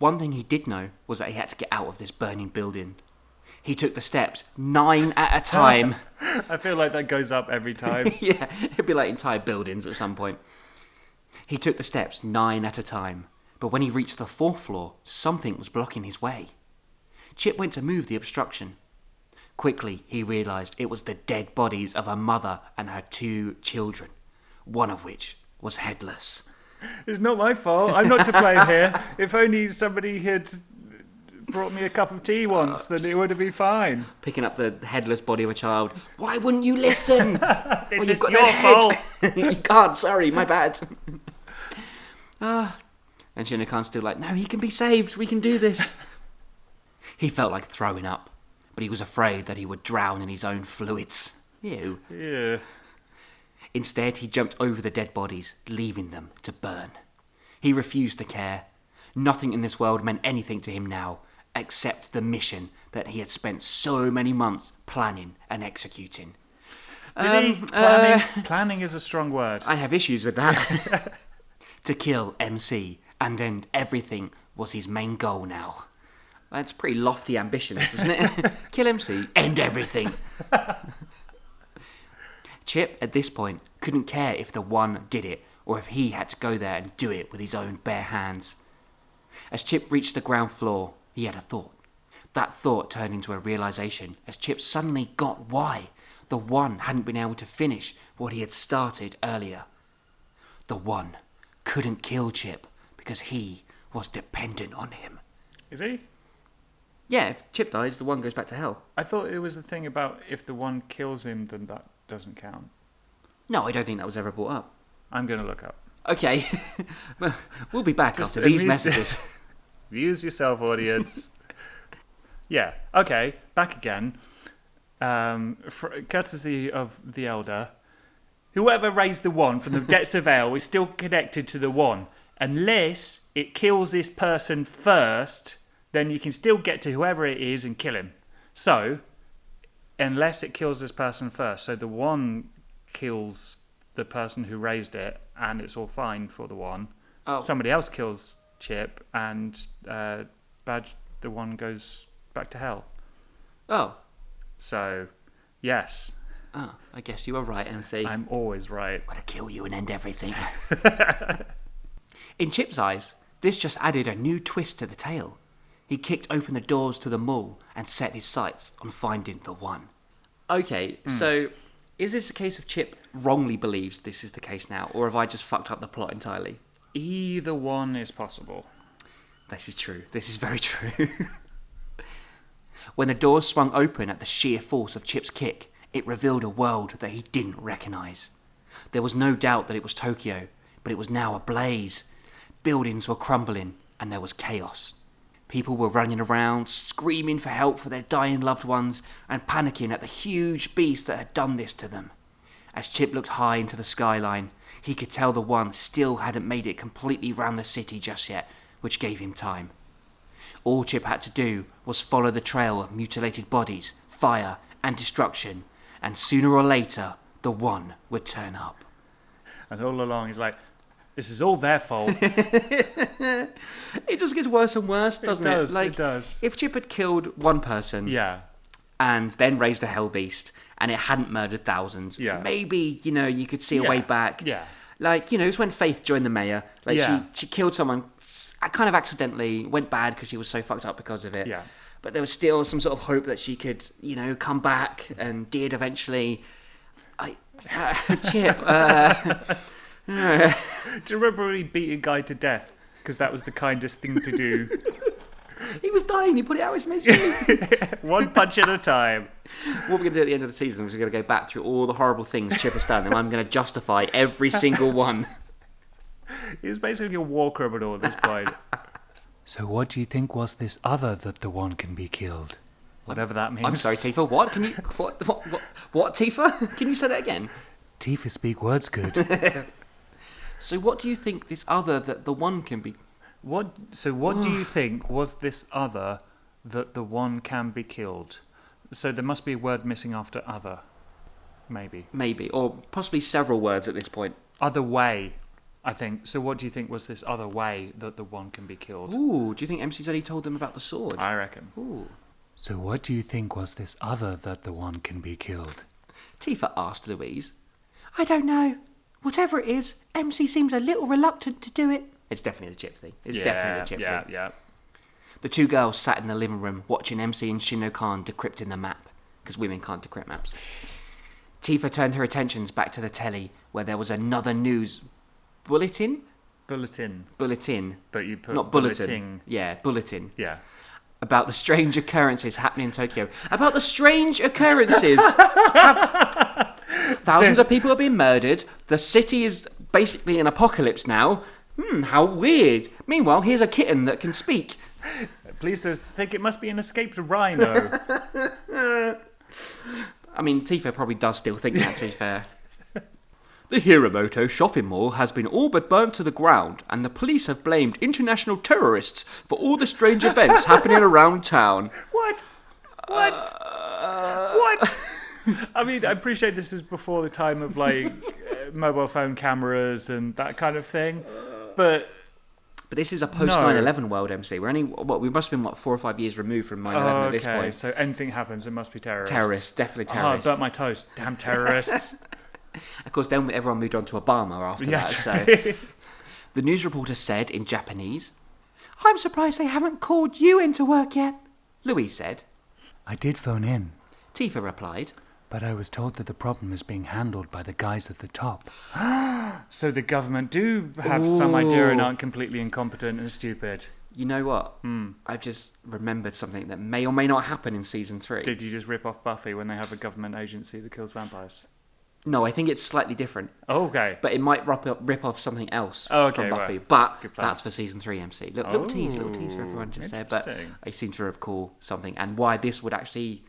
Speaker 1: One thing he did know was that he had to get out of this burning building. He took the steps 9 at a time.
Speaker 2: I feel like that goes up every time.
Speaker 1: Yeah, it'd be like entire buildings at some point. He took the steps 9 at a time, but when he reached the 4th floor, something was blocking his way. Chip went to move the obstruction. Quickly, he realised it was the dead bodies of her mother and her 2 children, one of which was headless.
Speaker 2: It's not my fault. I'm not to blame here. If only somebody had brought me a cup of tea once, then it would have been fine.
Speaker 1: Picking up the headless body of a child. Why wouldn't you listen?
Speaker 2: This is your fault.
Speaker 1: You can't. Sorry, my bad. And Shinno-kan's still like, no, he can be saved. We can do this. He felt like throwing up, but he was afraid that he would drown in his own fluids. Ew.
Speaker 2: Yeah.
Speaker 1: Instead, he jumped over the dead bodies, leaving them to burn. He refused to care. Nothing in this world meant anything to him now, except the mission that he had spent so many months planning and executing.
Speaker 2: Did he? Planning? Planning is a strong word.
Speaker 1: I have issues with that. To kill MC and end everything was his main goal now. That's pretty lofty ambitions, isn't it? Kill MC, end everything. Chip, at this point, couldn't care if the One did it or if he had to go there and do it with his own bare hands. As Chip reached the ground floor, he had a thought. That thought turned into a realisation as Chip suddenly got why the One hadn't been able to finish what he had started earlier. The One couldn't kill Chip because he was dependent on him.
Speaker 2: Is he?
Speaker 1: Yeah, if Chip dies, the One goes back to hell.
Speaker 2: I thought it was the thing about if the One kills him, then that doesn't count.
Speaker 1: No, I don't think that was ever brought up.
Speaker 2: I'm going to look up.
Speaker 1: Okay. We'll be back after these messages.
Speaker 2: Views yourself, audience. Yeah, okay, back again. Courtesy of the Elder. Whoever raised the One from the depths of hell is still connected to the One. Unless it kills this person first, then you can still get to whoever it is and kill him. So, unless it kills this person first, so the One kills the person who raised it, and it's all fine for the One.
Speaker 1: Oh.
Speaker 2: Somebody else kills Chip, and Badge, the One, goes back to hell.
Speaker 1: Oh.
Speaker 2: So, yes.
Speaker 1: Oh, I guess you were right, MC.
Speaker 2: I'm always right.
Speaker 1: I'm gonna kill you and end everything. In Chip's eyes, this just added a new twist to the tale. He kicked open the doors to the mall and set his sights on finding the one. Okay, so is this a case of Chip wrongly believes this is the case now, or have I just fucked up the plot entirely?
Speaker 2: Either one is possible.
Speaker 1: This is true. This is very true. When the doors swung open at the sheer force of Chip's kick, it revealed a world that he didn't recognise. There was no doubt that it was Tokyo, but it was now ablaze. Buildings were crumbling, and there was chaos. People were running around, screaming for help for their dying loved ones, and panicking at the huge beast that had done this to them. As Chip looked high into the skyline, he could tell the one still hadn't made it completely round the city just yet, which gave him time. All Chip had to do was follow the trail of mutilated bodies, fire, and destruction, and sooner or later, the one would turn up.
Speaker 2: And all along he's like, this is all their fault.
Speaker 1: It just gets worse and worse, doesn't it?
Speaker 2: It does.
Speaker 1: If Chip had killed one person
Speaker 2: Yeah.
Speaker 1: and then raised a hell beast and it hadn't murdered thousands, maybe, you could see a way back.
Speaker 2: Yeah.
Speaker 1: It was when Faith joined the mayor.
Speaker 2: Yeah.
Speaker 1: She killed someone kind of accidentally, went bad because she was so fucked up because of it.
Speaker 2: Yeah.
Speaker 1: But there was still some sort of hope that she could, come back, and did eventually. Chip.
Speaker 2: Do you remember when he beat a guy to death? Because that was the kindest thing to do.
Speaker 1: He was dying. He put it out his misery.
Speaker 2: One punch at a time.
Speaker 1: What we're going to do at the end of the season is we're going to go back through all the horrible things Chip has done, and I'm going to justify every single one.
Speaker 2: He was basically a war criminal at this point.
Speaker 4: So what do you think was this other that the one can be killed?
Speaker 2: Whatever that means.
Speaker 1: I'm sorry, Tifa. What? Can you... What, Tifa? Can you say that again?
Speaker 4: Tifa speak words good.
Speaker 1: So what do you think this other that the one can be...
Speaker 2: What do you think was this other that the one can be killed? So there must be a word missing after other. Maybe.
Speaker 1: Or possibly several words at this point.
Speaker 2: Other way, I think. So what do you think was this other way that the one can be killed?
Speaker 1: Ooh, do you think MC's already told them about the sword?
Speaker 2: I reckon.
Speaker 1: Ooh.
Speaker 4: So what do you think was this other that the one can be killed?
Speaker 1: Tifa asked Louise.
Speaker 5: I don't know. Whatever it is, MC seems a little reluctant to do it.
Speaker 1: It's definitely the Chip thing. Definitely the Chip thing.
Speaker 2: Yeah.
Speaker 1: The two girls sat in the living room watching MC and Shinno-kan decrypting the map, because women can't decrypt maps. Tifa turned her attentions back to the telly, where there was another news bulletin.
Speaker 2: But you put
Speaker 1: not bulletin. Yeah, bulletin.
Speaker 2: Yeah.
Speaker 1: About the strange occurrences happening in Tokyo. About the strange occurrences. Thousands of people have been murdered. The city is basically an apocalypse now. How weird. Meanwhile, here's a kitten that can speak.
Speaker 2: Police think it must be an escaped rhino.
Speaker 1: I mean, Tifa probably does still think that, to be fair. The Hiramoto shopping mall has been all but burnt to the ground, and the police have blamed international terrorists for all the strange events happening around town.
Speaker 2: What? What? I mean, I appreciate this is before the time of, mobile phone cameras and that kind of thing, but
Speaker 1: this is a post-9/11 world, MC. We're only, we must have been, 4 or 5 years removed from 9/11 at this point.
Speaker 2: So anything happens, it must be terrorists.
Speaker 1: Terrorists, definitely terrorists.
Speaker 2: Oh, I burnt my toast. Damn terrorists.
Speaker 1: Of course, then everyone moved on to Obama after that. So the news reporter said in Japanese,
Speaker 5: I'm surprised they haven't called you into work yet.
Speaker 1: Louise said.
Speaker 4: I did phone in.
Speaker 1: Tifa replied.
Speaker 4: But I was told that the problem is being handled by the guys at the top.
Speaker 2: So the government do have some idea and aren't completely incompetent and stupid.
Speaker 1: You know what? I've just remembered something that may or may not happen in season 3.
Speaker 2: Did you just rip off Buffy when they have a government agency that kills vampires?
Speaker 1: No, I think it's slightly different.
Speaker 2: Oh, okay.
Speaker 1: But it might rip off something else
Speaker 2: from
Speaker 1: Buffy.
Speaker 2: Right.
Speaker 1: But that's for season 3, MC. Little tease for everyone just there. But I seem to recall something. And why this would actually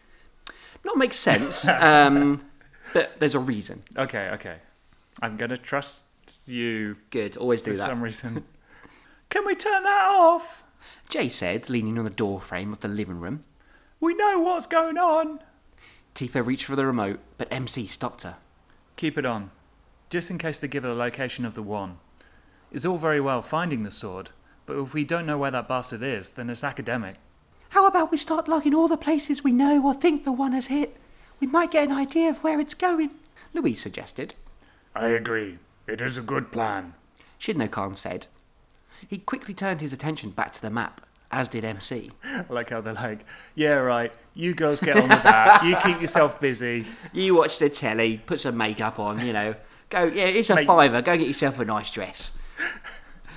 Speaker 1: not make sense. But there's a reason.
Speaker 2: Okay. I'm going to trust you.
Speaker 1: Good, always do
Speaker 2: that. For
Speaker 1: that.
Speaker 2: some reason. Can we turn that off?
Speaker 1: Jay said, leaning on the door frame of the living room.
Speaker 2: We know what's going on.
Speaker 1: Tifa reached for the remote, but MC stopped her.
Speaker 2: Keep it on, just in case they give her the location of the one. It's all very well finding the sword, but if we don't know where that bastard is, then it's academic.
Speaker 5: How about we start logging all the places we know or think the one has hit? We might get an idea of where it's going.
Speaker 1: Louise suggested.
Speaker 3: I agree. It is a good plan.
Speaker 1: Shinno-kan said. He quickly turned his attention back to the map, as did MC.
Speaker 2: I like how they're like, yeah, right, you girls get on with that. You keep yourself busy.
Speaker 1: You watch the telly, put some makeup on, Go, yeah, it's a
Speaker 2: Mate.
Speaker 1: £5. Go get yourself a nice dress.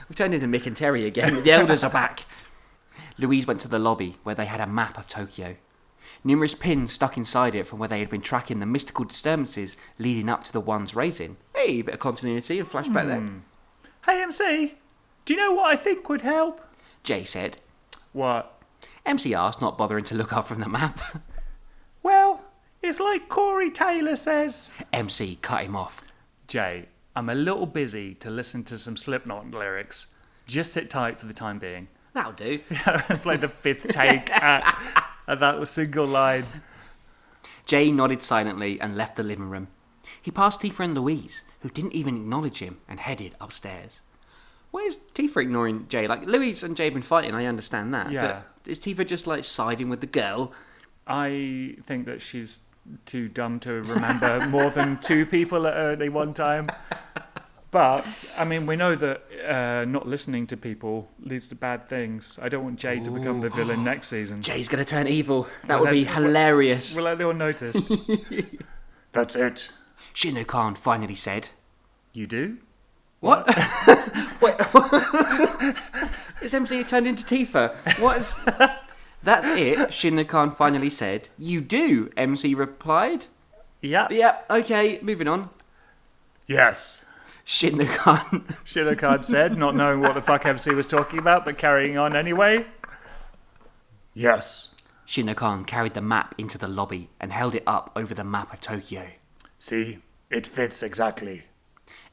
Speaker 1: We've turned into Mick and Terry again. The elders are back. Louise went to the lobby where they had a map of Tokyo. Numerous pins stuck inside it from where they had been tracking the mystical disturbances leading up to the one's raising. Hey, a bit of continuity and flashback there.
Speaker 2: Hey, MC, do you know what I think would help?
Speaker 1: Jay said.
Speaker 2: What?
Speaker 1: MC asked, not bothering to look up from the map.
Speaker 2: Well, it's like Corey Taylor says.
Speaker 1: MC cut him off.
Speaker 2: Jay, I'm a little busy to listen to some Slipknot lyrics. Just sit tight for the time being.
Speaker 1: That'll do.
Speaker 2: It's like the fifth take at that single line.
Speaker 1: Jay nodded silently and left the living room. He passed Tifa and Louise, who didn't even acknowledge him, and headed upstairs. Why is Tifa ignoring Jay? Like, Louise and Jay have been fighting, I understand that.
Speaker 2: Yeah.
Speaker 1: But is Tifa just, siding with the girl?
Speaker 2: I think that she's too dumb to remember more than two people at any one time. But, I mean, we know that not listening to people leads to bad things. I don't want Jay to become the villain next season.
Speaker 1: Jay's going to turn evil. That would be hilarious.
Speaker 2: Will anyone notice?
Speaker 3: That's it.
Speaker 1: Shino Khan finally said.
Speaker 2: You do?
Speaker 1: What? Wait, is MC turned into Tifa? What's... That's it, Shino Khan finally said. You do, MC replied.
Speaker 2: Yeah.
Speaker 1: Yep, okay, moving on.
Speaker 3: Yes.
Speaker 1: Shino Khan.
Speaker 2: Shino Khan said, not knowing what the fuck MC was talking about, but carrying on anyway.
Speaker 3: Yes.
Speaker 1: Shino Khan carried the map into the lobby and held it up over the map of Tokyo.
Speaker 3: See, it fits exactly.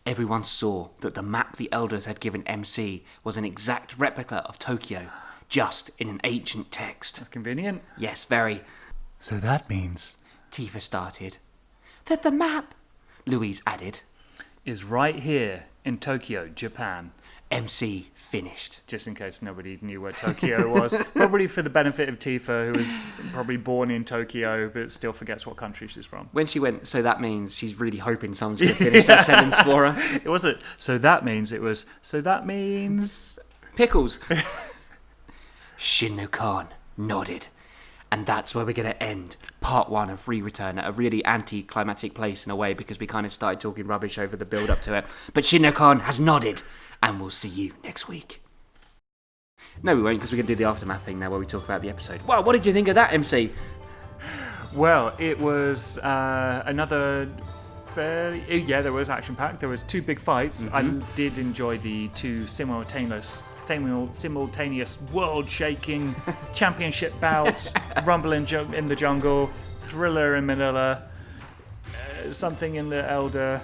Speaker 1: Everyone saw that the map the elders had given MC was an exact replica of Tokyo, just in an ancient text.
Speaker 2: That's convenient.
Speaker 1: Yes, very.
Speaker 4: So that means...
Speaker 1: Tifa started. That the map, Louise added.
Speaker 2: Is right here in Tokyo, Japan.
Speaker 1: MC finished.
Speaker 2: Just in case nobody knew where Tokyo was. Probably for the benefit of Tifa, who was probably born in Tokyo, but still forgets what country she's from.
Speaker 1: When she went, so that memeans she's really hoping someone's going to finish that sentence for her.
Speaker 2: It wasn't, so that means, it was, so that means...
Speaker 1: Pickles. Shino Khan nodded. And that's where we're going to end part 1 of Re-Return at a really anti-climactic place in a way, because we kind of started talking rubbish over the build-up to it. But Shino Khan has nodded, and we'll see you next week. No, we won't, because we're going to do the aftermath thing now where we talk about the episode. Wow, what did you think of that, MC?
Speaker 2: Well, it was another fairly... Yeah, there was action-packed. There was 2 big fights. I did enjoy the 2 simultaneous world-shaking championship bouts. Rumble in the Jungle, Thriller in Manila, something in the Elder,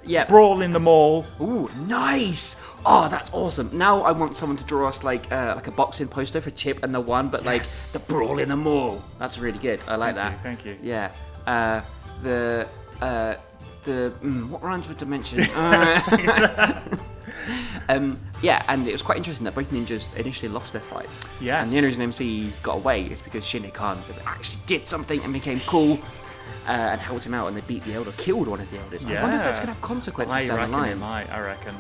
Speaker 1: Yeah.
Speaker 2: Brawl in the Mall.
Speaker 1: Ooh, nice! Oh, that's awesome. Now I want someone to draw us like a boxing poster for Chip and the One, but
Speaker 2: Yes.
Speaker 1: like the Brawl in the Mall. That's really good. I like that.
Speaker 2: Thank you.
Speaker 1: Yeah. What rhymes with dimension? Yeah, and it was quite interesting that both ninjas initially lost their fights.
Speaker 2: Yes.
Speaker 1: And the only reason MC got away is because Shino Khan actually did something and became cool and helped him out, and they beat the Elder, killed one of the Elders. I wonder if that's going to have consequences down the line.
Speaker 2: I reckon.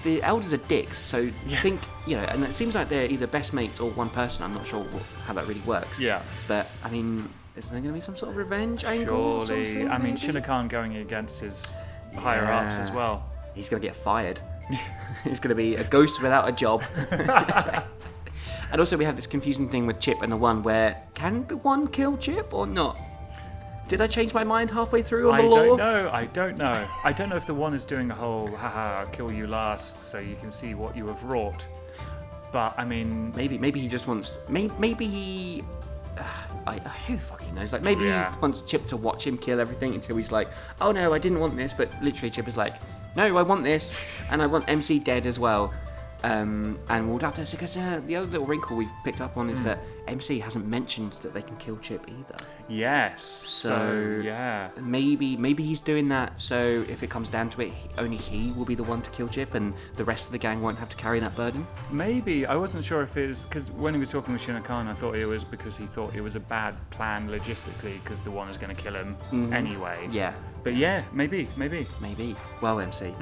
Speaker 1: The Elders are dicks, so you think, and it seems like they're either best mates or one person. I'm not sure how that really works.
Speaker 2: Yeah.
Speaker 1: But, I mean, is there going to be some sort of revenge angle or
Speaker 2: Surely.
Speaker 1: something?
Speaker 2: I mean,
Speaker 1: maybe?
Speaker 2: Shino Khan going against his higher-ups as well.
Speaker 1: He's going to get fired. He's going to be a ghost without a job. And also we have this confusing thing with Chip and the One where, can the One kill Chip or not? Did I change my mind halfway through on the lore?
Speaker 2: I don't know. I don't know if the One is doing a whole, haha, I'll kill you last so you can see what you have wrought. But, I mean...
Speaker 1: Maybe he just wants... Maybe he... who fucking knows? Like, maybe he wants Chip to watch him kill everything until he's like, oh no, I didn't want this. But literally Chip is like, no, I want this. And I want MC dead as well. And we'll have to... Because the other little wrinkle we've picked up on is that MC hasn't mentioned that they can kill Chip either.
Speaker 2: Yes. So yeah.
Speaker 1: Maybe he's doing that so if it comes down to it, only he will be the one to kill Chip and the rest of the gang won't have to carry that burden.
Speaker 2: Maybe. I wasn't sure if it was... Because when he was talking with Shino Khan, I thought it was because he thought it was a bad plan logistically because the One is going to kill him anyway.
Speaker 1: Yeah.
Speaker 2: But yeah, maybe.
Speaker 1: Maybe. Well, MC.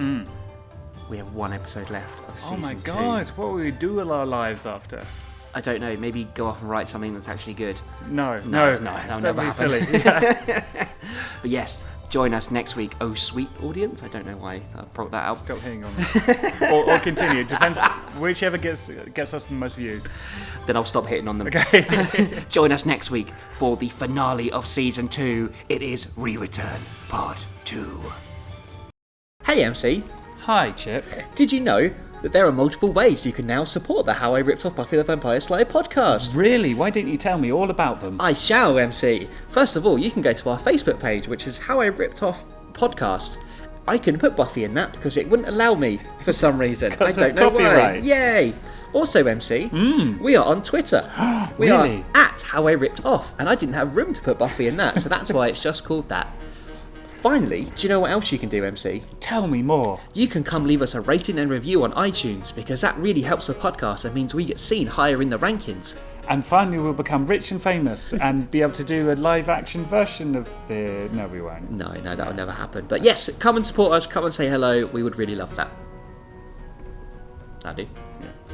Speaker 1: we have one episode left of season 2.
Speaker 2: Oh my god, what will we do with our lives after?
Speaker 1: I don't know, maybe go off and write something that's actually good.
Speaker 2: No,
Speaker 1: that'll never
Speaker 2: that'd be
Speaker 1: happen.
Speaker 2: silly. Yeah.
Speaker 1: But yes, join us next week, oh sweet audience. I don't know why I brought that out.
Speaker 2: Still hanging on. or continue. Depends. Whichever gets us the most views.
Speaker 1: Then I'll stop hitting on them.
Speaker 2: Okay.
Speaker 1: Join us next week for the finale of season 2. It is Re-Return Part 2. Hey MC,
Speaker 2: Hi, Chip.
Speaker 1: did you know that there are multiple ways you can now support the How I Ripped Off Buffy the Vampire Slayer podcast?
Speaker 2: Really? Why didn't you tell me all about them?
Speaker 1: I shall, MC. First of all, you can go to our Facebook page, which is How I Ripped Off Podcast. I couldn't put Buffy in that because it wouldn't allow me for some reason. I don't know why.
Speaker 2: copyright.
Speaker 1: Yay! Also, MC, we are on Twitter. We
Speaker 2: Really?
Speaker 1: are at How I Ripped Off, and I didn't have room to put Buffy in that, so that's why it's just called that. Finally, do you know what else you can do, MC?
Speaker 2: Tell me more.
Speaker 1: You can come leave us a rating and review on iTunes, because that really helps the podcast and means we get seen higher in the rankings.
Speaker 2: And finally we'll become rich and famous and be able to do a live action version of the... No, we won't.
Speaker 1: No, that'll never happen. But yes, come and support us, come and say hello. We would really love that. I do.